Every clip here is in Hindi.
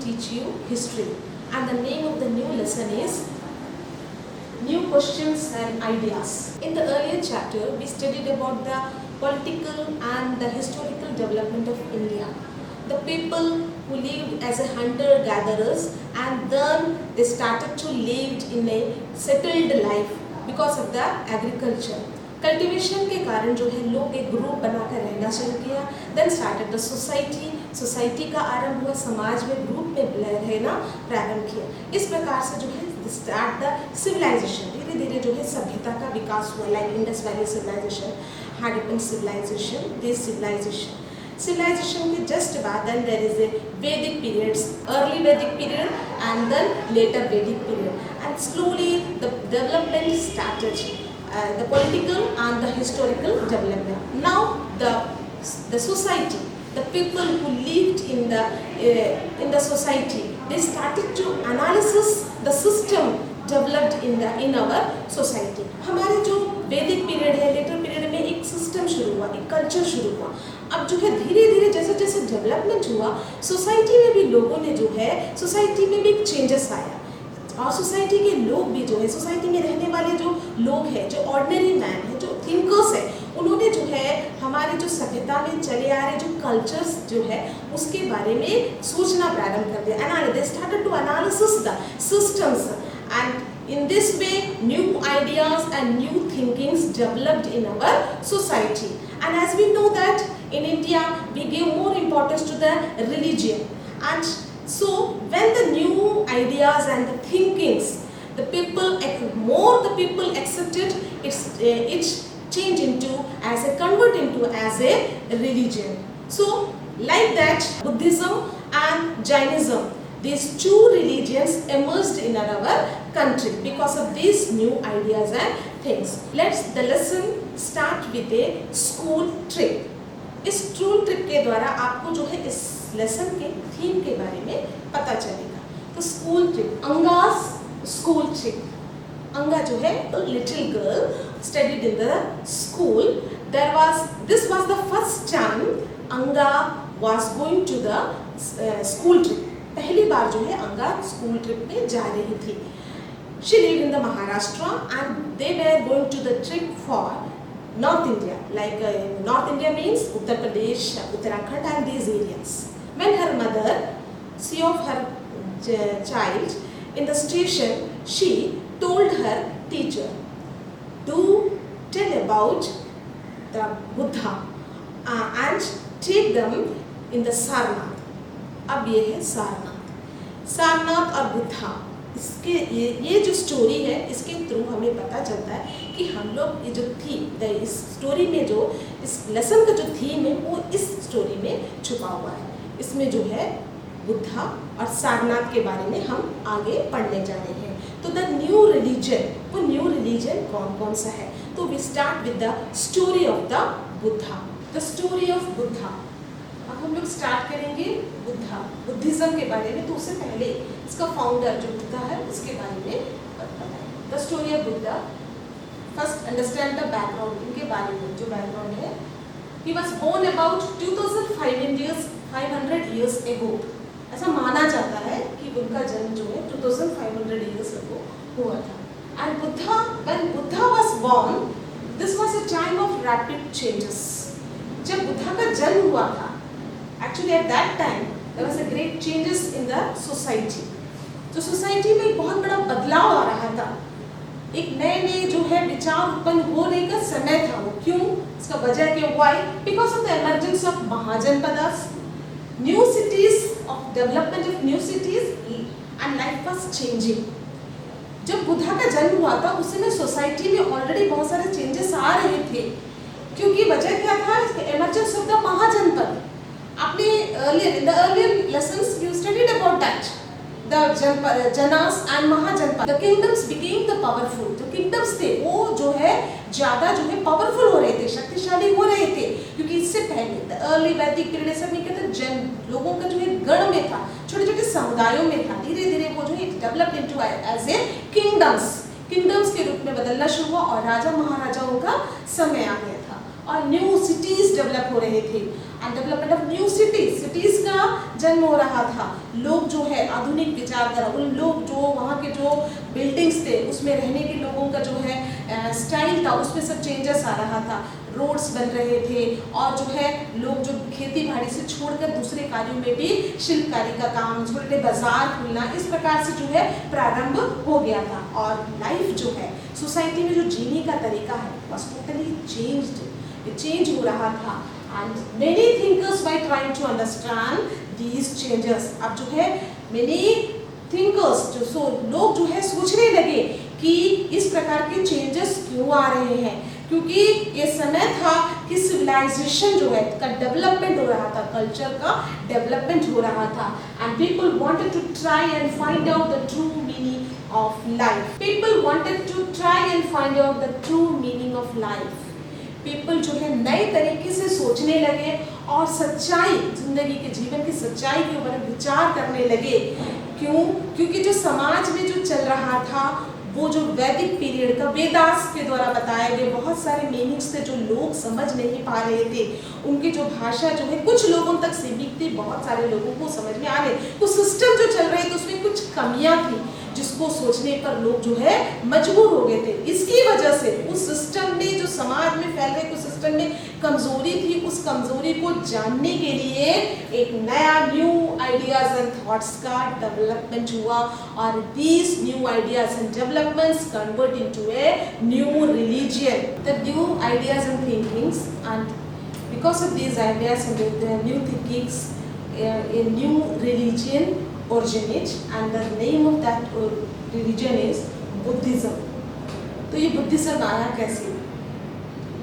teach you history, and the name of the new lesson is New Questions and Ideas. In the earlier chapter, we studied about the political and the historical development of India. The people who lived as a hunter-gatherers, and then they started to live in a settled life because of the agriculture. Cultivation के कारण जो है लोग एक ग्रुप बनाकर रहना शुरू किया. देन स्टार्टेड द सोसाइटी का आरंभ हुआ, समाज में ग्रुप में रहना प्रारंभ किया. इस प्रकार से जो है स्टार्ट द सिविलाइजेशन. धीरे धीरे जो है सभ्यता का विकास हुआ. Like Indus valley civilization, Harappan civilization, this civilization के जस्ट बाद then there is a Vedic periods, early Vedic period and then later Vedic period, and slowly the development started. The political and the historical development. Now the society, the people who lived in the society, they started to analysis the system developed in our society. हमारे जो वैदिक पीरियड है, लेटर पीरियड में एक सिस्टम शुरू हुआ, एक कल्चर शुरू हुआ. अब जो है धीरे धीरे जैसे जैसे डेवलपमेंट हुआ, सोसाइटी में भी लोगों ने जो है सोसाइटी में भी एक चेंजेस आया. और सोसाइटी के लोग भी जो है, सोसाइटी में रहने वाले जो लोग हैं, जो ऑर्डिनरी मैन है, जो थिंकर्स है, उन्होंने जो है हमारे जो सभ्यता में चले आ रहे जो कल्चर्स जो है उसके बारे में सोचना प्रारंभ कर दिया. And they started to analysis the systems, and in this way new ideas and new thinkings developed in our society. And as we know that in India we give more importance to the religion. एंड so when the new ideas and the thinkings, the people accepted, it changed into convert into as a religion. So like that Buddhism and Jainism, these two religions emerged in our country because of these new ideas and things. The lesson start with a school trip. इस स्कूल ट्रिप के द्वारा आपको जो है इस लेसन के थीम के बारे में पता चलेगा. तो school trip, Anga's school trip. Anga जो है little girl studied in the school. This was the first time Anga was going to the school trip. पहली बार जो है अंगा स्कूल ट्रिप में जा रही थी. She lived in the Maharashtra and they were going to the trip for North India, like North India means Uttar Pradesh, Uttarakhand and these areas. When her mother saw her child in the station, she told her teacher, "Do tell about the Buddha and take them in the Sarnath." अब ये है सारनाथ और बुद्धा. इसके ये जो स्टोरी है, इसके थ्रू हमें पता चलता है कि हम लोग ये जो थीम, इस स्टोरी में जो इस लेसन का जो थीम है वो इस स्टोरी में छुपा हुआ है. इसमें जो है बुद्धा और सारनाथ के बारे में हम आगे पढ़ने जा रहे हैं. तो द न्यू रिलीजन, वो न्यू रिलीजन कौन कौन सा है? तो we start with the story of the Buddha. The story of Buddha. अब हम लोग स्टार्ट करेंगे बुद्धिज्म के बारे में. तो उससे पहले इसका फाउंडर जो बुद्धा है उसके बारे में बताएं. The story of Buddha. First understand the background. इनके बारे में जो बैकग्राउंड है, he was born about 2500 years ago. ऐसा माना जाता है कि उनका जन्म जो है 2500 years ago हुआ था. And when Buddha was born, this was a time of rapid changes. जब बुद्धा का जन्म हुआ था, actually at that time there was a great changes in the society. तो सोसाइटी में बहुत बड़ा बदलाव आ रहा था. एक नए जो है विचार उत्पन्न होने का समय था. वो क्यों? इसका वजह क्या? Why? Because of the emergence of mahajanapadas, new cities, of development of new cities, and life was changing. जब बुद्धा का जन्म हुआ था उस समय सोसाइटी में ऑलरेडी बहुत सारे चेंजेस आ रहे थे. क्योंकि वजह क्या था? Emergence of the Mahajanapada. आपने in the earlier lessons you studied about that. The Janas and Mahajanapada. The kingdoms became the powerful. जो kingdoms थे वो जो है ज़्यादा जो है powerful हो रहे थे, शक्तिशाली हो रहे थे. क्योंकि इससे पहले the early Vedic period ऐसा नहीं कहते, जन लोगों का जो है गण में था, छोटे छोटे समुदायों में था. धीरे धीरे वो जो है developed into as a kingdoms के रूप में बदलना शुरू हुआ और राजा महाराजाओं का समय आ गया था. और न्यू सिटीज डेवलप हो रहे थे and development of new cities का जन्म हो रहा था। लोग जो है आधुनिक विचारधारा, उन लोग जो वहाँ के जो बिल्डिंग्स थे उसमें रहने के लोगों का जो है स्टाइल था उसमें सब चेंजेस आ रहा था। रोड्स बन रहे थे और जो है लोग जो खेती बाड़ी से छोड़कर दूसरे कार्यों में भी शिल्पकारी का काम, छोटे बाजार खुलना, इस प्रकार से जो है प्रारंभ हो गया था। और लाइफ जो है सोसाइटी में जो जीने का तरीका है was totally changed, चेंज हो रहा था and many thinkers were trying to understand these changes. अब जो है मेनी थिंकर्स जो लोग जो है सोचने लगे कि इस प्रकार के चेंजेस क्यों आ रहे हैं, क्योंकि ये समय था कि सिविलाइजेशन जो है का डेवलपमेंट हो रहा था, कल्चर का डेवलपमेंट हो रहा था and people wanted to try and find out the true meaning of life. People wanted to try and find out the true meaning of life. People जो है नए तरीके से सोचने लगे और सच्चाई, जिंदगी के जीवन की सच्चाई के ऊपर विचार करने लगे। क्यों? क्योंकि जो समाज में जो चल रहा था वो जो वैदिक पीरियड का वेदास के द्वारा बताए गए बहुत सारे मीनिंग्स थे जो लोग समझ नहीं पा रहे थे। उनकी जो भाषा जो है कुछ लोगों तक सीमित थी, बहुत सारे लोगों को समझ में आ रहे। कुछ सिस्टम जो चल रहे थे उसमें कुछ कमियां थी जिसको सोचने पर लोग जो है मजबूर हो गए थे। इसकी वजह से उस सिस्टम में जो समाज में फैल रहे कुछ सिस्टम में कमजोरी थी, उस कमजोरी को जानने के लिए एक नया न्यू आइडियाज एंड थॉट्स का डेवलपमेंट हुआ और these new ideas and developments convert into a new religion. The new ideas and thinkings and because of these ideas and the new thinkings, a new religion originates and the name of that religion is Buddhism। तो ये बुद्धिज्म आया कैसे?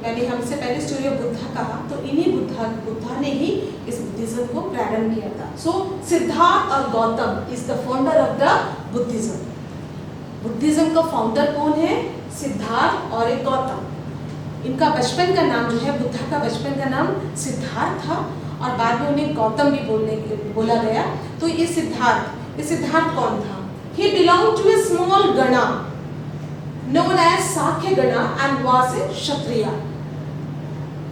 मैंने हमसे पहले स्टोरी ऑफ बुद्धा कहा, तो इन्हीं बुद्धा ने ही इस बुद्धिज्म को प्रारंभ किया था। सो सिद्धार्थ और Gautam is the founder of the Buddhism. Buddhism का फाउंडर कौन है? सिद्धार्थ और एक गौतम। इनका बचपन का नाम जो है, बुद्धा का बचपन का नाम सिद्धार्थ था और बाद में उन्हें गौतम भी बोला गया। तो ये सिद्धार्थ कौन था? He belonged to a small gana known as Sakya Gana and was a Kshatriya।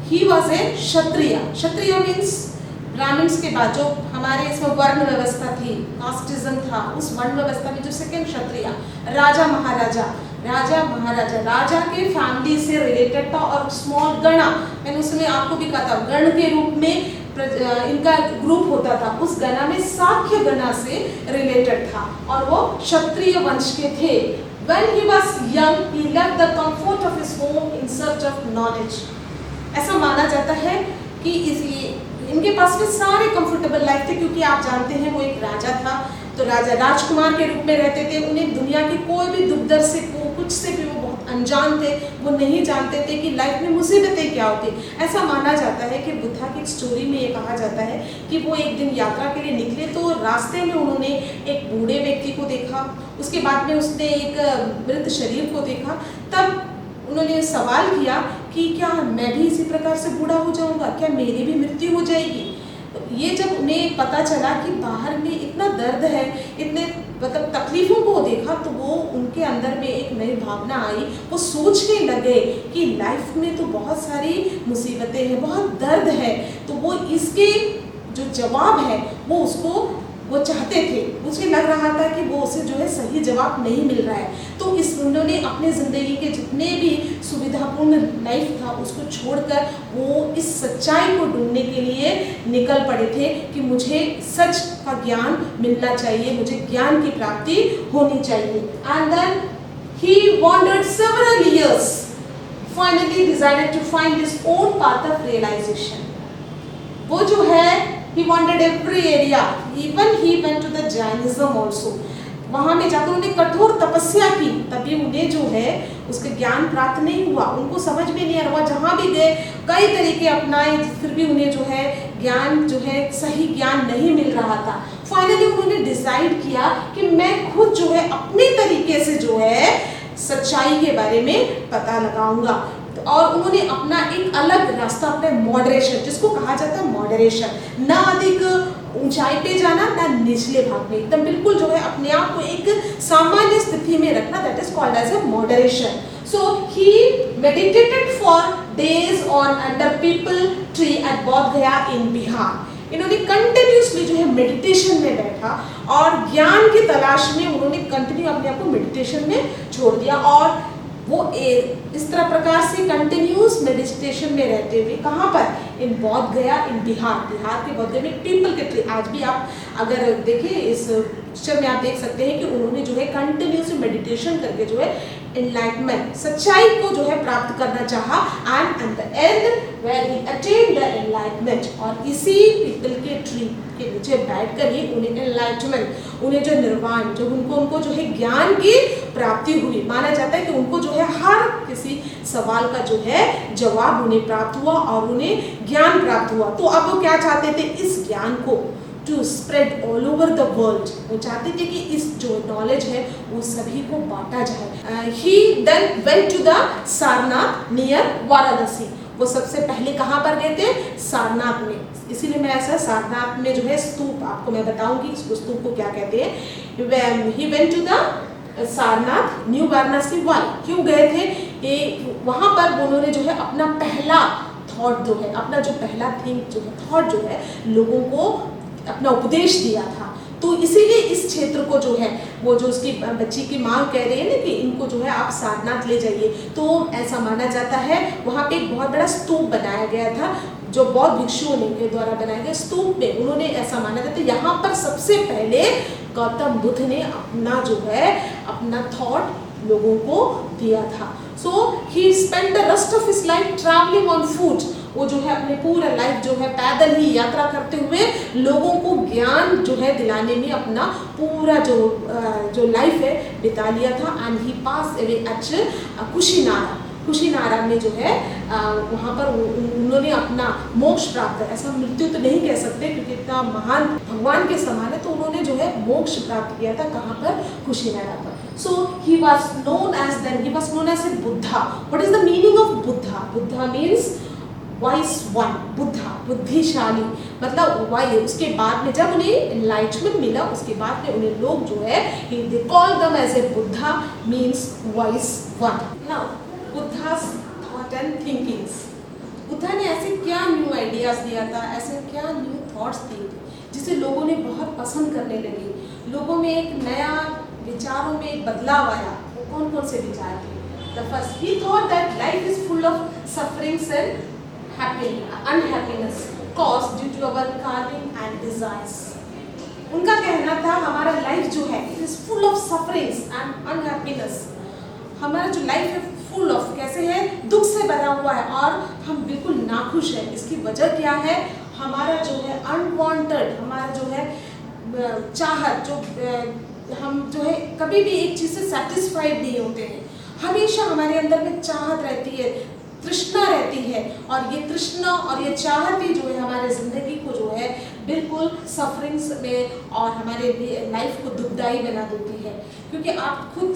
He was a Kshatriya। Kshatriya means Brahmans के बाद जो हमारे इसमें वर्ण व्यवस्था थी, कास्टिज्म था, उस वर्ण व्यवस्था में जो सेकंड क्षत्रिय, राजा महाराजा राजा के फैमिली से रिलेटेड था और स्मॉल गणा, मैंने उसमें आपको भी कहा था गण के रूप में इनका ग्रुप होता था, उस गणा में साक्य गणा से रिलेटेड था और वो क्षत्रिय वंश के थे। When he was young, he left the comfort of his home in search of knowledge। ऐसा माना जाता है कि इनके पास में सारे कंफर्टेबल लाइफ थे, क्योंकि आप जानते हैं वो एक राजा था, तो राजा राजकुमार के रूप में रहते थे। उन्हें दुनिया के कोई भी दुख दर्द से कुछ से भी वो बहुत अनजान थे, वो नहीं जानते थे कि लाइफ में मुसीबतें क्या होती। ऐसा माना जाता है कि बुद्धा की एक स्टोरी में ये कहा जाता है कि वो एक दिन यात्रा के लिए निकले तो रास्ते में उन्होंने एक बूढ़े व्यक्ति को देखा, उसके बाद में उसने एक मृत शरीर को देखा। तब उन्होंने सवाल किया कि क्या मैं भी इसी प्रकार से बूढ़ा हो जाऊंगा, क्या मेरी भी मृत्यु हो जाएगी? तो ये जब उन्हें पता चला कि बाहर में इतना दर्द है, इतने मतलब तकलीफों को देखा, तो वो उनके अंदर में एक नई भावना आई। वो सोचने लगे कि लाइफ में तो बहुत सारी मुसीबतें हैं, बहुत दर्द है, तो वो इसके जो जवाब है वो चाहते थे। उसे लग रहा था कि वो उसे जो है सही जवाब नहीं मिल रहा है, तो उन्होंने अपने ज़िंदगी के जितने भी सुविधापूर्ण लाइफ था उसको छोड़कर वो इस सच्चाई को ढूंढने के लिए निकल पड़े थे कि मुझे सच का ज्ञान मिलना चाहिए, मुझे ज्ञान की प्राप्ति होनी चाहिए। And then he wandered several years, finally decided to find his own path of realization। वो जो है he wandered every area, even he went to the Jainism also। वहाँ में जाकर उन्हें कठोर तपस्या की, तभी उन्हें जो है उसका ज्ञान प्राप्त नहीं हुआ, उनको समझ में नहीं आ रहा। जहाँ भी गए कई तरीके अपनाए, फिर भी उन्हें जो है ज्ञान जो है सही ज्ञान नहीं मिल रहा था। फाइनली उन्होंने डिसाइड किया कि मैं खुद जो है अपने तरीके से जो है सच्चाई के बारे में पता लगाऊंगा। और उन्होंने अपना एक अलग रास्ता, अपने मॉडरेशन, जिसको कहा जाता है मॉडरेशन, ना अधिक ऊंचाई पे जाना ना निचले भाग में, एकदम बिल्कुल जो है अपने आप को एक सामान्य स्थिति में रखना, that is called as a moderation. So he meditated for days on under people tree at Bodh Gaya in Bihar. इन्होंने कंटिन्यूसली जो है मेडिटेशन में बैठा और ज्ञान की तलाश में उन्होंने कंटिन्यू अपने आप को मेडिटेशन में छोड़ दिया और वो इस तरह प्रकार से कंटिन्यूस मेडिटेशन में रहते हुए कहाँ पर इन बौद्ध गया इन बिहार के बौद्ध गया में पीपल के ट्री। आज भी आप अगर देखिए इस पिक्चर में आप देख सकते हैं कि उन्होंने जो है कंटिन्यूस मेडिटेशन करके जो है एनलाइटमेंट सच्चाई को जो है प्राप्त करना चाहा and at the end where he attend the enlightenment. और इसी पीपल के ट्री के नीचे बैठकर ही उन्हें एनलाइटमेंट उन्हें जो निर्वाण जो उनको जो है ज्ञान की प्राप्ति हुई। माना जाता है कि उनको जो है हर किसी सवाल का जो है जवाब उन्हें प्राप्त हुआ और उन्हें ज्ञान प्राप्त हुआ। तो अब वो क्या चाहते थे, इस ज्ञान को to spread all over the world. वो चाहते थे कि इस जो नॉलेज है वो सभी को बांटा जाए। He then went to the Sarnath near Varanasi. वो सबसे पहले कहाँ पर गए थे, सारनाथ में। इसीलिए मैं ऐसा सारनाथ में जो है स्तूप आपको मैं बताऊंगी इसको स्तूप को क्या कहते हैं। He went to the Sarnath new Varanasi. Why क्यों गए थे, वहाँ पर उन्होंने जो है अपना पहला थॉट जो है अपना जो पहला थिंक जो है थॉट जो है लोगों को अपना उपदेश दिया था। तो इसीलिए इस क्षेत्र को जो है वो जो उसकी बच्ची की माँ कह रही है ना कि इनको जो है आप सारनाथ ले जाइए, तो ऐसा माना जाता है वहाँ पे एक बहुत बड़ा स्तूप बनाया गया था जो बौद्ध भिक्षुओं के द्वारा बनाया गया। स्तूप में उन्होंने ऐसा माना जाता है यहाँ पर सबसे पहले गौतम बुद्ध ने अपना जो है अपना थॉट लोगों को दिया था। So he spend the rest of his life travelling on foot. वो जो है अपने पूरा लाइफ जो है पैदल ही यात्रा करते हुए लोगों को ज्ञान जो है दिलाने में अपना पूरा जो लाइफ है बिता लिया था। And he pass away at Kushinara में जो है वहाँ पर उन्होंने अपना मोक्ष प्राप्त किया। ऐसा मृत्यु तो नहीं कह सकते क्योंकि इतना महान भगवान के समान है, तो उन्होंने जो है मोक्ष प्राप्त किया था कहाँ पर, कुशीनारा पर। So he was known as a Buddha. What is the meaning of Buddha? Buddha means wise one. Buddha बुद्धिशाली मतलब वाई। उसके बाद में जब उन्हें एनलाइटमेंट मिला उसके बाद में उन्हें लोग जो है they call them as a Buddha means wise one. Now Buddha's thought and thinkings. Buddha ने ऐसे क्या न्यू आइडियाज दिया था, ऐसे क्या न्यू थॉट्स दिए थे जिसे लोगों ने बहुत पसंद करने लगे। लोगों में एक नया विचारों में एक बदलाव आया। वो कौन कौन से विचार थे? The first, he thought that life is full of sufferings and unhappiness caused due to our carving and desires. उनका कहना था हमारा लाइफ जो है it is full of sufferings and unhappiness. हमारा जो लाइफ है फुल ऑफ कैसे है, दुख से भरा हुआ है और हम बिल्कुल नाखुश हैं। इसकी वजह क्या है, हमारा जो है अनवांटेड हमारा जो है चाहत जो हम जो है कभी भी एक चीज़ से सेटिस्फाइड नहीं होते हैं। हमेशा हमारे अंदर में चाहत रहती है, तृष्णा रहती है और ये तृष्णा और ये चाहत ही जो है हमारे ज़िंदगी को जो है बिल्कुल सफरिंग्स में और हमारे लाइफ को दुखदाई बना देती है। क्योंकि आप खुद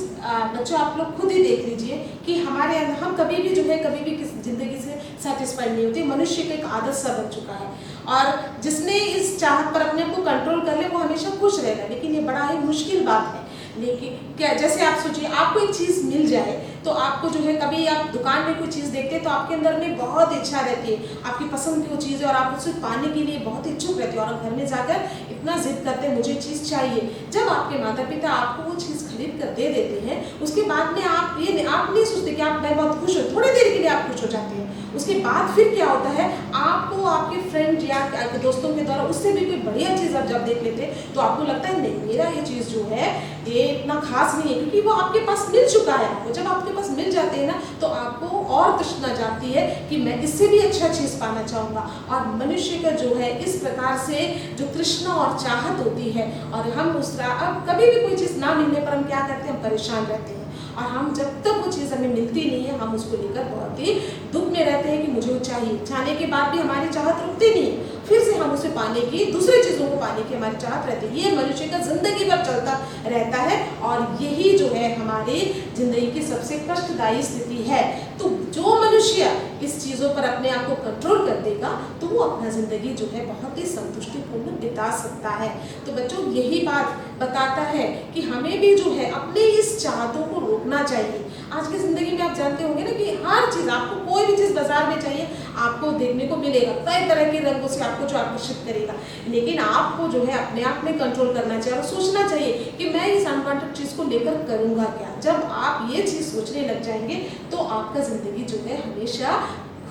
बच्चों आप लोग खुद ही देख लीजिए कि हमारे अंदर हम कभी भी जो है कभी भी किस ज़िंदगी से सेटिस्फाइड नहीं होती। मनुष्य का एक आदत सा बन चुका है और जिसने इस चाहत पर अपने को कंट्रोल कर ले वो हमेशा खुश रहेगा। लेकिन ये बड़ा ही मुश्किल बात है। लेकिन क्या जैसे आप सोचिए आपको एक चीज़ मिल जाए तो आपको जो है कभी आप दुकान में कोई चीज़ देखते हैं तो आपके अंदर में बहुत इच्छा रहती है, आपकी पसंद की वो चीज़ है और आप उसे पाने के लिए बहुत इच्छुक रहते हो और घर में जाकर इतना जिद करते हैं मुझे चीज़ चाहिए। जब आपके माता पिता आपको वो चीज़ खरीद कर दे देते हैं उसके बाद में आप नहीं सोचते कि आप मैं बहुत खुश हो, थोड़ी देर के लिए आप खुश हो जाते हैं। उसके बाद फिर क्या होता है, आपको आपके फ्रेंड या आपके दोस्तों के द्वारा उससे भी कोई बढ़िया चीज़ आप जब देख लेते हैं तो आपको लगता है नहीं मेरा ये चीज़ जो है ये इतना खास नहीं है क्योंकि वो आपके पास मिल चुका है। आपको जब आपके पास मिल जाते हैं ना तो आपको और तृष्णा जाती है कि मैं इससे भी अच्छा चीज़ पाना चाहूँगा। और मनुष्य का जो है इस प्रकार से जो तृष्णा और चाहत होती है और हम अब कभी भी कोई चीज़ ना मिलने पर हम क्या करते हैं, हम परेशान रहते हैं और हम जब तक वो चीज़ हमें मिलती नहीं है हम उसको लेकर बहुत ही दुख में रहते हैं कि मुझे वो चाहिए। चाहने के बाद भी हमारी चाहत रुकती नहीं है, फिर से हम उसे पाने की दूसरी चीज़ों को पाने की हमारी चाहत रहती है। ये मनुष्य का जिंदगी भर चलता रहता है और यही जो है हमारी जिंदगी की सबसे कष्टदायी स्थिति है। तो जो मनुष्य इस चीज़ों पर अपने आप को कंट्रोल कर देगा तो वो अपना ज़िंदगी जो है बहुत ही संतुष्टिपूर्ण बिता सकता है। तो बच्चों यही बात बताता है कि हमें भी जो है अपने इस चाहतों को रोकना चाहिए। आज की ज़िंदगी में आप जानते होंगे ना कि हर चीज़, आपको कोई भी चीज़ बाजार में चाहिए आपको देखने को मिलेगा, कई तरह के रंगों से आपको जो आकर्षित करेगा, लेकिन आपको जो है अपने आप में कंट्रोल करना चाहिए और सोचना चाहिए कि मैं इस अनवांटेड चीज़ को लेकर करूँगा क्या। जब आप ये चीज़ सोचने लग जाएंगे तो आपका ज़िंदगी जो है हमेशा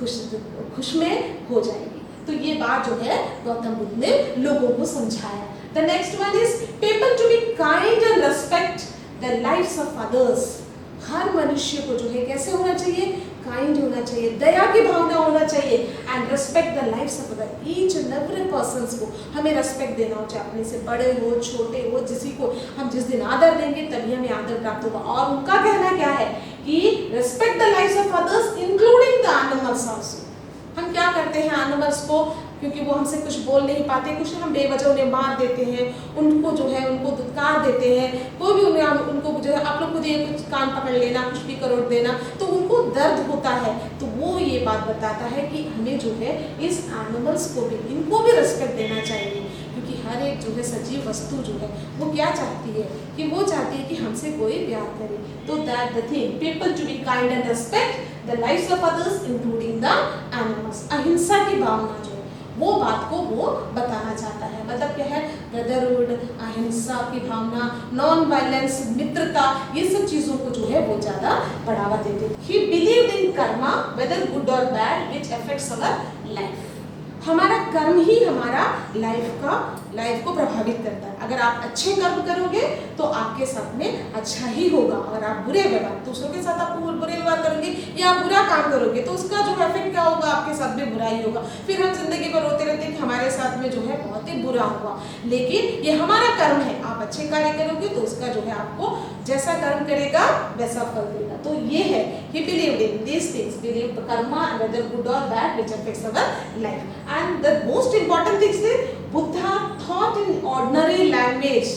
खुश में हो जाएगी। तो ये बात जो है गौतम बुद्ध ने लोगों को समझाया। The next one is people to be kind and respect the lives of others. हर मनुष्य को जो है कैसे होना चाहिए, काइंड होना चाहिए, दया की भावना होना चाहिए and respect the lives of other. Each and every persons को हमें रेस्पेक्ट देना हो, चाहे अपने से बड़े हो छोटे हो, किसी को हम जिस दिन आदर देंगे तभी हमें आदर प्राप्त होगा। और उनका कहना क्या है कि respect the lives of others including the animals also. हम क्या करते हैं एनिमल्स को, क्योंकि वो हमसे कुछ बोल नहीं पाते, कुछ हम बेवजह उन्हें मार देते हैं, उनको जो है उनको दुत्कार देते हैं, कोई भी उन्हें उनको जो है आप लोग खुद ये कुछ कान पकड़ लेना, कुछ भी करोड़ देना, तो उनको दर्द होता है। तो वो ये बात बताता है कि हमें जो है इस एनिमल्स को भी, इनको भी रिस्पेक्ट देना चाहिए, क्योंकि हर एक जो है सजीव वस्तु जो है वो क्या चाहती है कि वो चाहती है कि हमसे कोई प्यार करे। तो that the thing, people to be kind and respect the lives of others including the animals. अहिंसा की भावना जो है वो बात को वो बताना चाहता है। मतलब क्या है, ब्रदरहुड, अहिंसा की भावना, नॉन वायलेंस, मित्रता, ये सब चीजों को जो है वो ज्यादा बढ़ावा देते थे। He believed in karma, whether good or bad, which affects our life. हमारा कर्म ही हमारा लाइफ को प्रभावित करता है। अगर आप अच्छे कर्म करोगे तो आपके साथ में अच्छा ही होगा, अगर आप बुरे व्यवहार, दूसरों के साथ आप बुरे व्यवहार करोगे या आप बुरा काम करोगे तो उसका जो इफेक्ट क्या होगा, आपके साथ में बुरा ही होगा। फिर हम जिंदगी भर रोते रहते हैं कि हमारे साथ में जो है बहुत ही बुरा हुआ, लेकिन ये हमारा कर्म है। आप अच्छे कार्य करोगे तो उसका जो है आपको जैसा कर्म करेगा वैसा फल देगा। तो ये है, he believed in these things, believed karma, whether good or bad, which affects our life. And the most important thing is Buddha thought in ordinary language.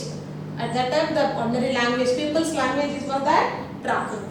At that time the ordinary language, people's language was that प्राकृत।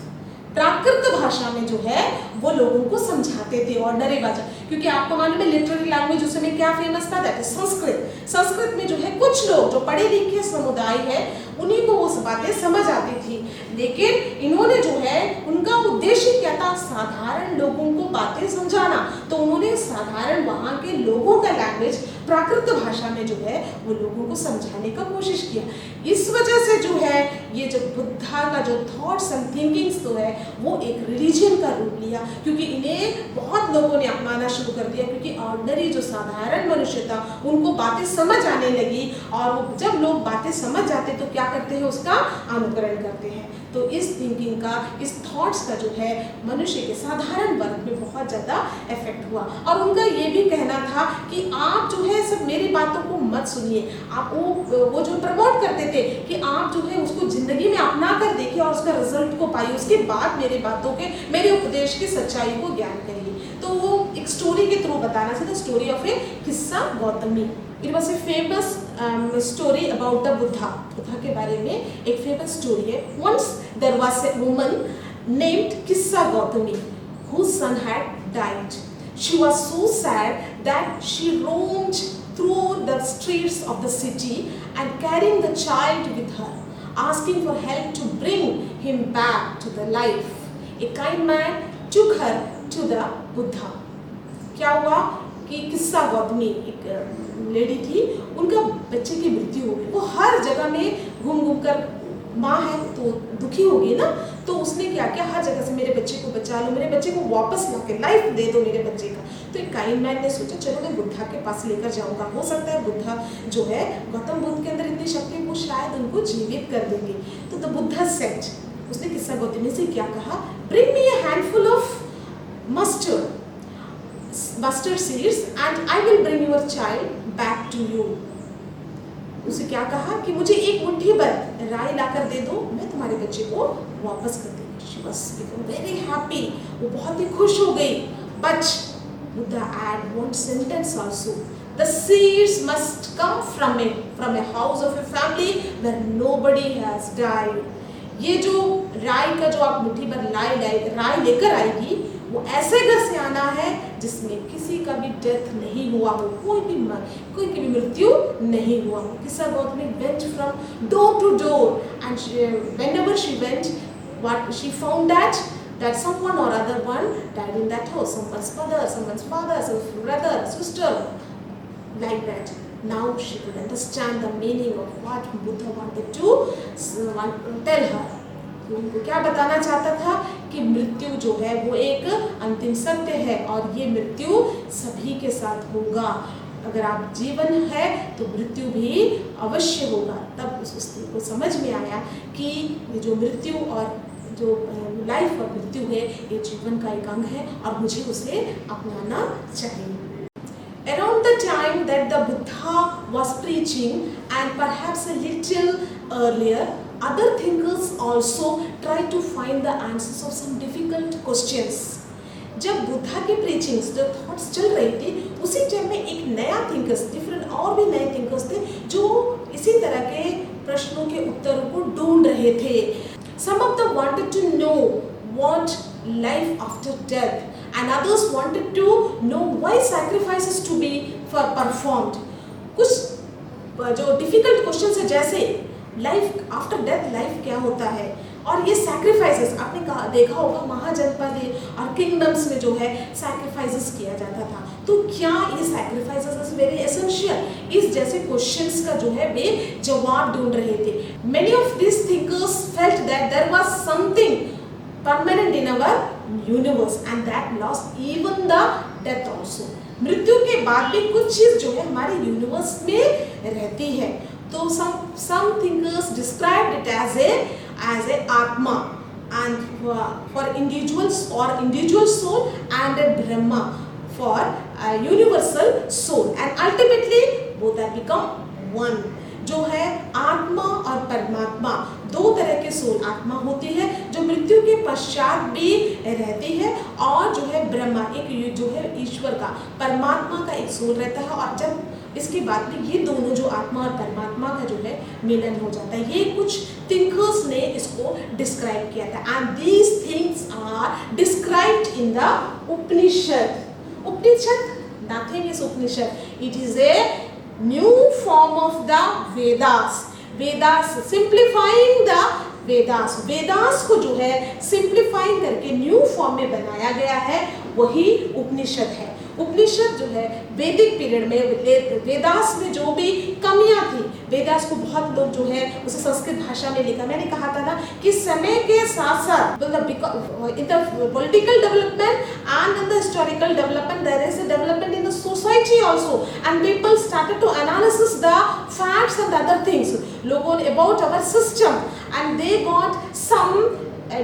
प्राकृत भाषा में जो है वो लोगों को समझाते थे, ऑर्डिनरी भाषा। क्योंकि आपको मालूम है लिटरेरी लैंग्वेज उस समय क्या फेमस था, दैट इज संस्कृत। संस्कृत में जो है कुछ लोग जो पढ़े लिखे समुदाय है उन्हीं को वो बातें समझ आती थी, लेकिन इन्होंने जो है उनका उद्देश्य क्या था, साधारण लोगों को बातें समझाना। तो उन्होंने साधारण वहाँ के लोगों का लैंग्वेज प्राकृत भाषा में जो है वो लोगों को समझाने का कोशिश किया। इस वजह से जो है ये जो बुद्धा का जो थॉट्स एंड थिंकिंग्स तो है वो एक रिलीजन का रूप लिया, क्योंकि इन्हें बहुत लोगों ने अपनाना शुरू कर दिया। क्योंकि ऑर्डिनरी जो साधारण मनुष्य था उनको बातें समझ आने लगी, और जब लोग बातें समझ जाते तो क्या करते हैं, उसका अनुकरण करते हैं। तो इस थिंकिंग का, इस थॉट्स का जो है मनुष्य के साधारण वर्ग में बहुत ज़्यादा इफेक्ट हुआ। और उनका ये भी कहना था कि आप जो है सब मेरी बातों को मत सुनिए। आप वो जो प्रमोट करते थे कि आप जो है उसको जिंदगी में अपना कर देखिए और उसका रिजल्ट को पाइए, उसके बाद मेरी बातों के, मेरे उपदेश की सच्चाई को ज्ञान करिए। तो वो एक स्टोरी के थ्रू बताना चाहिए, स्टोरी ऑफ ए किस्सा Gautami. It was a famous story about the Buddha. Buddha के बारे में एक फेमस स्टोरी है। Once there was a woman named Kissa Gautami whose son had died. She was so sad that she roamed through the streets of the city and carrying the child with her, asking for help to bring him back to the life. A kind man took her to the Buddha. क्या हुआ कि किस्सा गौतमी एक लेडी थी, उनका बच्चे की मृत्यु हो गई। वो हर जगह में घूम घूम कर, माँ है तो दुखी होगी ना, तो उसने क्या किया, हर जगह से मेरे बच्चे को बचा लो, मेरे बच्चे को वापस ला के लाइफ दे दो मेरे बच्चे का। तो एक काइंड मैन ने सोचा चलो मैं बुद्धा के पास लेकर जाऊंगा, हो सकता है बुद्धा जो है गौतम बुद्ध के अंदर इतनी शक्ति वो शायद उनको जीवित कर देंगे। तो द बुद्धा सेड, उसने किस्सा गौतमी से क्या कहा, bring me a handful of mustard seeds and I will bring your child back to you. उसे क्या कहा कि मुझे एक मुट्ठी भर राई लाकर दे दो, मैं तुम्हारे बच्चे को वापस कर दूंगी। She was very happy, वो बहुत ही खुश हो गई। But Buddha add one sentence also, the seeds must come from a house of a family where nobody has died. ये जो राई का जो आप मुट्ठी भर राई लेकर आएगी वो ऐसे घर से आना है जिसमें किसी का भी डेथ नहीं हुआ हो, कोई की भी मृत्यु नहीं हुआ हो। किस्सा Gautami went from door to door and whenever she went, what she found that someone or other one died in that house, someone's mother, someone's father, someone's brother, sister, like that. Now she could understand the meaning of what Buddha wanted to tell her. उनको क्या बताना चाहता था कि मृत्यु जो है वो एक अंतिम सत्य है और ये मृत्यु सभी के साथ होगा। अगर आप जीवन है तो मृत्यु भी अवश्य होगा। तब उस स्त्री को समझ में आया कि ये जो मृत्यु और जो लाइफ और मृत्यु है ये जीवन का एक अंग है और मुझे उसे अपनाना चाहिए। Around the time that the Buddha was preaching and perhaps a little earlier, other thinkers also tried to find the answers of some difficult questions. जब बुद्धा की प्रीचिंग्स जो थॉट्स चल रही थी उसी टाइम में एक नया थिंकर्स डिफरेंट और भी नए थिंकर्स थे जो इसी तरह के प्रश्नों के उत्तरों को ढूंढ रहे थे। Some of them wanted to know what life after death and others wanted to know why sacrifices to be performed. कुछ जो डिफिकल्ट क्वेश्चन है जैसे लाइफ आफ्टर डेथ लाइफ क्या होता है और ये सैक्रिफाइसेस आपने देखा होगा महाजनपद और किंगडम्स में जो है सैक्रिफाइसेस किया जाता था। तो क्या ये सैक्रिफाइसेस इज वेरी एसेंशियल? इस जैसे क्वेश्चंस का जो है वे जवाब ढूंढ रहे थे। Many of this thinkers felt that there was something permanent in our universe and that lost even the death also. मृत्यु के बाद भी कुछ चीज जो है हमारे यूनिवर्स में रहती है। तो some thinkers described it as a atma and for individuals or individual soul and a brahma for a universal soul and ultimately both have become one। जो है आत्मा और परमात्मा दो तरह के सोल आत्मा होती है जो मृत्यु के पश्चात भी रहती है और जो है ब्रह्मा एक जो है ईश्वर का परमात्मा का एक सोल रहता है और जब इसके बाद में ये दोनों जो आत्मा और परमात्मा का जो है मिलन हो जाता है। ये कुछ थिंकर्स ने इसको डिस्क्राइब किया था and these things are described in the Upanishad. Upanishad nothing is Upanishad, it is a new form of the Vedas. Vedas simplifying the Vedas, Vedas को जो है सिंप्लीफाइंग करके न्यू फॉर्म में बनाया गया है वही उपनिषद है। उपनिषद जो है वैदिक पीरियड में वेदास में जो भी कमियां थी, वेदास को बहुत लोग जो है उसे संस्कृत भाषा में लिखा। मैंने कहा था ना कि समय के साथ साथ in the political development and in the historical development there is a development in the society also and people started to analysis the facts and other things लोगों about our system and they got some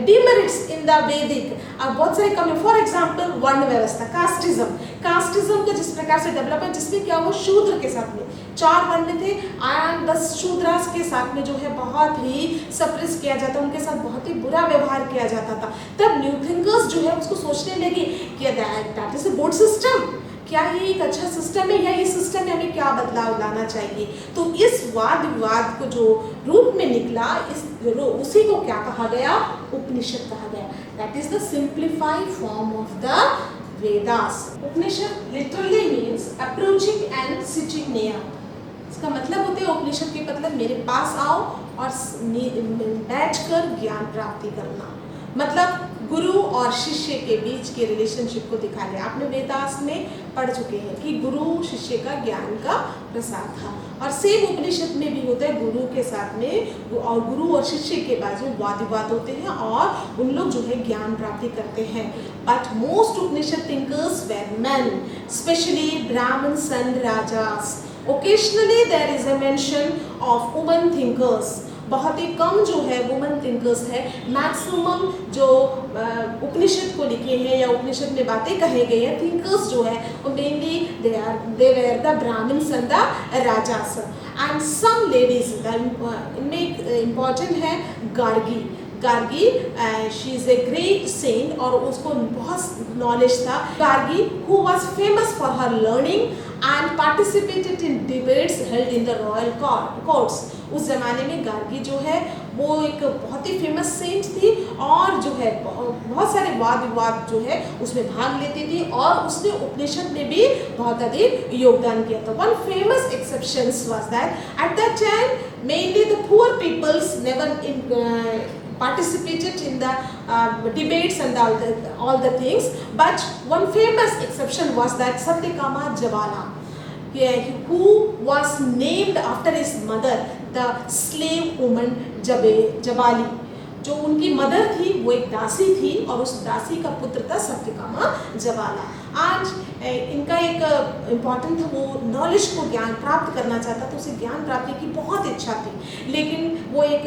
demerits in the Vedic। अब बहुत सारे कमी, फॉर एग्जाम्पल वर्ण व्यवस्था, कास्टिज्म का जिस प्रकार से डेवलपमेंट जिसमें क्या वो शूद्र के साथ में 4 वर्ण थे एंड 10 शूद्रास के साथ में जो है बहुत ही सप्रेस किया जाता, उनके साथ बहुत ही बुरा व्यवहार किया जाता था। तब न्यू थिंकर्स जो है उसको सोचने लगे कि that is a good system, क्या ये एक अच्छा सिस्टम है या इस सिस्टम में हमें क्या बदलाव लाना चाहिए। तो इस वाद विवाद को जो रूप में निकला उसी को क्या कहा गया? उपनिषद कहा गया। That is the simplified form of the Vedas. Upanishad literally means approaching and sitting near. इसका मतलब होता है उपनिषद के मतलब मेरे पास आओ और बैठकर ज्ञान प्राप्ति करना। मतलब गुरु और शिष्य के बीच के रिलेशनशिप को दिखा गया। आपने वेदास में पढ़ चुके हैं कि गुरु शिष्य का ज्ञान का प्रसार था और सेम उपनिषद में भी होता है गुरु के साथ में और गुरु और शिष्य के बाजू वाद विवाद होते हैं और उन लोग जो है ज्ञान प्राप्ति करते हैं। But most Upanishad thinkers were men, specially Brahmans and Rajas. Occasionally there is a mention of women thinkers. बहुत ही कम जो है वुमेन थिंकर्स है। मैक्सिमम जो उपनिषद को लिखे हैं या उपनिषद में बातें कहे गए हैं थिंकर्स जो है वो mainly they were the Brahmans and the Rajas and some ladies. इनमें इम्पॉर्टेंट है Gargi. Gargi she is a great saint और उसको बहुत नॉलेज था। Gargi who was famous for her learning and participated in debates held in the royal courts. उस जमाने में गार्गी जो है वो एक बहुत ही फेमस सेंट थी और जो है बहुत सारे वाद विवाद जो है उसमें भाग लेती थी और उसने उपनिषद में भी बहुत अधिक योगदान किया था। One famous exception was that at that time mainly the poor peoples never participated in the debates and all the things. But one famous exception was that Satyakama Jawala, who was named after his mother, the slave woman Jabali. जो उनकी मदर थी वो एक दासी थी और उस दासी का पुत्र था सत्यकामा जवाला। आज इनका एक इम्पॉर्टेंट था, वो नॉलेज को ज्ञान प्राप्त करना चाहता था, उसे ज्ञान प्राप्ति की बहुत इच्छा थी, लेकिन वो एक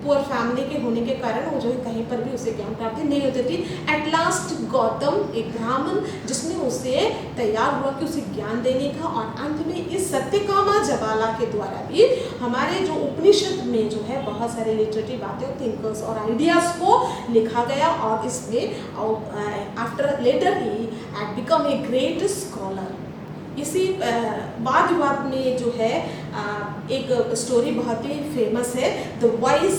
पुअर फैमिली के होने के कारण वो जो है कहीं पर भी उसे ज्ञान प्राप्ति नहीं होती थी। एट लास्ट गौतम, एक ब्राह्मण जिसने उसे तैयार हुआ कि उसे ज्ञान देने का, और अंत में इस सत्यकामा जवाला के द्वारा भी हमारे जो उपनिषद में जो है बहुत सारे लिटरेरी बातें, थिंकर्स और आइडियाज़ को लिखा गया, और इसमें आफ्टर लेटर ही had become a great scholar। इसी वाद विवाद में जो है एक स्टोरी बहुत ही फेमस है, द वाइज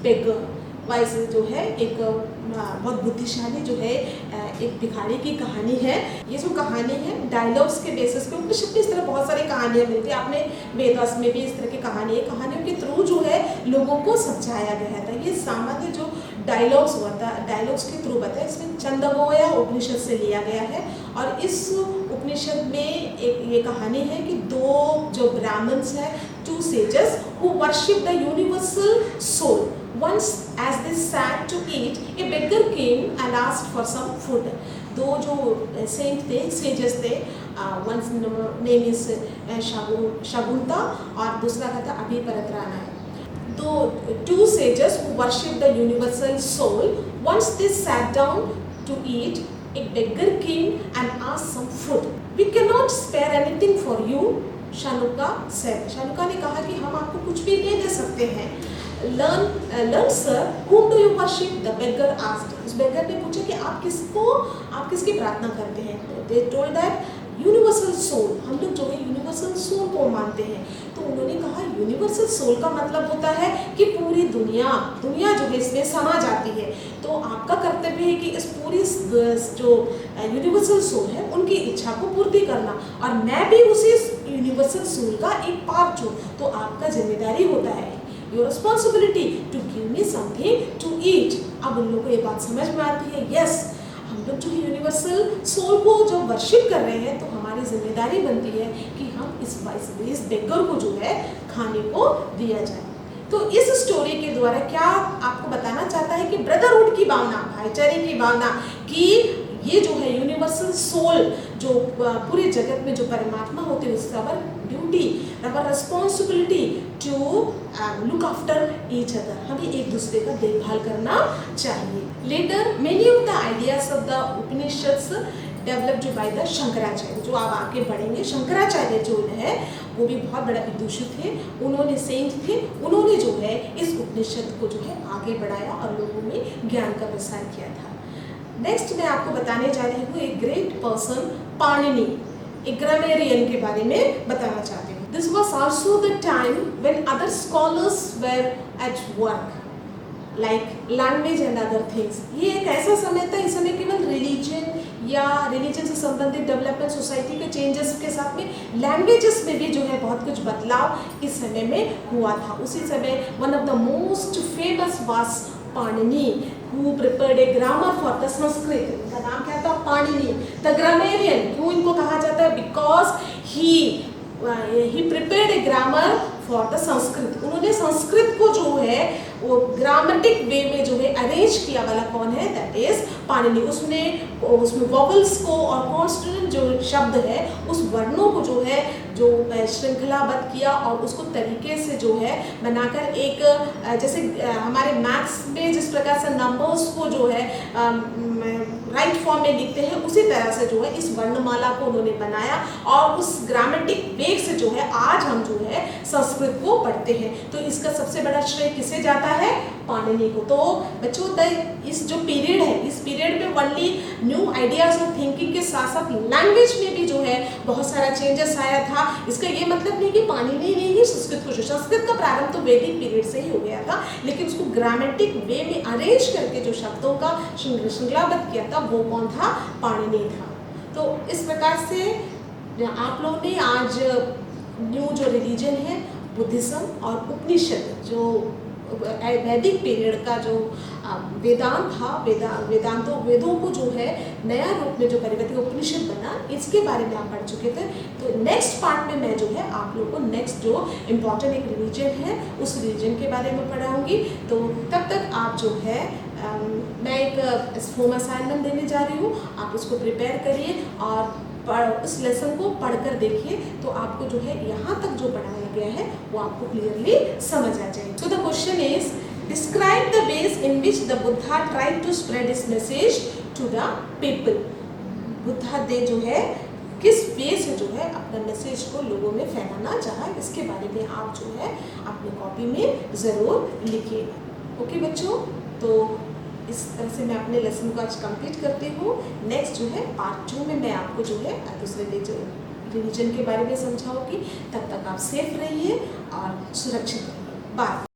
बेगर। वाइज जो है एक बहुत बुद्धिशाली जो है एक भिखारी की कहानी है। ये जो कहानी है डायलॉग्स के बेसिस पे, उपनिषद में इस तरह बहुत सारी कहानियाँ मिलती हैं, आपने वेदास में भी इस तरह की कहानी है, कहानियों के थ्रू जो है लोगों को समझाया गया था। ये सामान्य जो डायलॉग्स हुआ था, डायलॉग्स के थ्रू बताया, इसमें छंदोगोया उपनिषद से लिया गया है। और इस उपनिषद में एक ये कहानी है कि दो जो ब्राह्मण्स हैं, two sages who worship the universal soul. Once as they sat to eat, a beggar came and asked for some food। दो जो सेंट थे, सेजेस थे, one's name is शगुंता और दूसरा का था अभिपरत्राना। दो two sages who worship the universal soul, once they sat down to eat, a beggar came and asked some food। We cannot spare anything for you, शानुका said। शानुका ने कहा कि हम आपको कुछ भी नहीं दे सकते हैं। Learn sir, whom do you worship? The beggar asked। उस beggar ने पूछा कि आप किसकी प्रार्थना करते हैं? They told that universal soul, हम लोग जो है यूनिवर्सल सोल को मानते हैं। तो उन्होंने कहा यूनिवर्सल सोल का मतलब होता है कि पूरी दुनिया जो है इसमें समा जाती है। तो आपका कर्तव्य है कि इस पूरी जो यूनिवर्सल सोल है उनकी इच्छा को पूर्ति करना, और मैं भी उसी यूनिवर्सल सोल का एक पार्ट हूँ। तो आपका जिम्मेदारी होता है, your responsibility to give me something to eat. अब उन लोगों को ये बात समझ में आती है, यस हम लोग जो यूनिवर्सल सोल को जो वर्शिप कर रहे हैं, तो हमारी जिम्मेदारी बनती है कि हम इस बेगर को जो है खाने को दिया जाए। तो इस स्टोरी के द्वारा क्या आपको बताना चाहता है कि ब्रदरहुड की भावना, भाईचारे की भावना, कि ये जो है यूनिवर्सल सोल जो पूरे जगत में जो परमात्मा होते हैं, उसका our duty, our responsibility to look after each other. हमें एक दूसरे का देखभाल करना चाहिए। Later many of the ideas of the Upanishads developed by the Shankaracharya. जो आप आगे बढ़ेंगे, शंकराचार्य जो है वो भी बहुत बड़ा विदुषी थे, उन्होंने सेंट थे, उन्होंने जो है इस उपनिषद को जो है आगे बढ़ाया और लोगों में ज्ञान का प्रसार किया था। नेक्स्ट मैं आपको बताने जा रही हूँ एक ग्रेट पर्सन, पाणिनि, एक ग्रामेरियन के बारे में बताना चाहती हूँ। This was also the time when other scholars were at work, like language and other things. ये एक ऐसा समय था, इस समय केवल रिलीजन या रिलीजन से संबंधित डेवलपमेंट, सोसाइटी के चेंजेस के साथ में लैंग्वेजेस में भी जो है बहुत कुछ बदलाव इस समय में हुआ था। उसी समय one of the most famous was Panini, who prepared a grammar for the Sanskrit। इनका नाम क्या था? Panini, the grammarian। क्यों इनको कहा जाता है? Because he prepared a grammar for the Sanskrit। उन्होंने संस्कृत को जो है वो ग्रामेटिक वे में जो है अरेंज किया वाला कौन है? That is Panini. उसमें वॉवल्स को और कॉन्स्टेंट जो शब्द है उस वर्णों को जो है जो श्रृंखलाबद्ध किया और उसको तरीके से जो है बनाकर एक जैसे हमारे मैथ्स में जिस प्रकार से नंबर्स को जो है राइट फॉर्म में लिखते हैं, उसी तरह से जो है इस वर्णमाला को उन्होंने बनाया और उस ग्रामेटिक वेग से जो है आज हम जो है संस्कृत को पढ़ते हैं। तो इसका सबसे बड़ा श्रेय किसे जाता है? पाणिनि को। तो बच्चों इस जो पीरियड है, इस पीरियड में ओनली न्यू आइडियाज और थिंकिंग के साथ साथ लैंग्वेज में भी जो है बहुत सारा चेंजेस आया था। इसका ये मतलब नहीं कि पाणिनि ने ही संस्कृत को, संस्कृत का प्रारंभ तो वैदिक पीरियड से ही हो गया था, लेकिन उसको ग्रामेटिक वे में अरेंज करके जो शब्दों का श्रृंखलाबद्ध किया था वो कौन था? पाणिनि था। तो इस प्रकार से आप लोगों ने आज न्यू जो रिलीजन है बुद्धिज्म और उपनिषद जो वैदिक पीरियड का जो वेदांत था, वेदों को जो है नया रूप में जो परिवर्तित उपनिषद बना, इसके बारे में आप पढ़ चुके थे। तो नेक्स्ट पार्ट में मैं जो है आप लोगों को नेक्स्ट जो इम्पोर्टेंट एक रिलीजन है उस रिलीजन के बारे में पढ़ाऊंगी। तो तब तक आप जो है मैं एक होम असाइनमेंट देने जा रही हूँ, आप उसको प्रिपेयर करिए और उस लेसन को पढ़कर देखिए, तो आपको जो है यहाँ तक जो पढ़ाया गया है वो आपको क्लियरली समझ आ जाएगी। So the question is describe the ways in which the Buddha tried to spread his message to the people. Buddha दे जो है किस वे से जो है अपना मैसेज को लोगों में फैलाना चाहा, इसके बारे में आप जो है अपनी कॉपी में ज़रूर लिखिएगा। ओके बच्चों, तो इस तरह से मैं अपने लेसन को आज कंप्लीट करती हूँ। नेक्स्ट जो है पार्ट 2 में मैं आपको जो है दूसरे रिलीजन के बारे में समझाऊंगी। तब तक आप सेफ रहिए और सुरक्षित रहिए। बाय।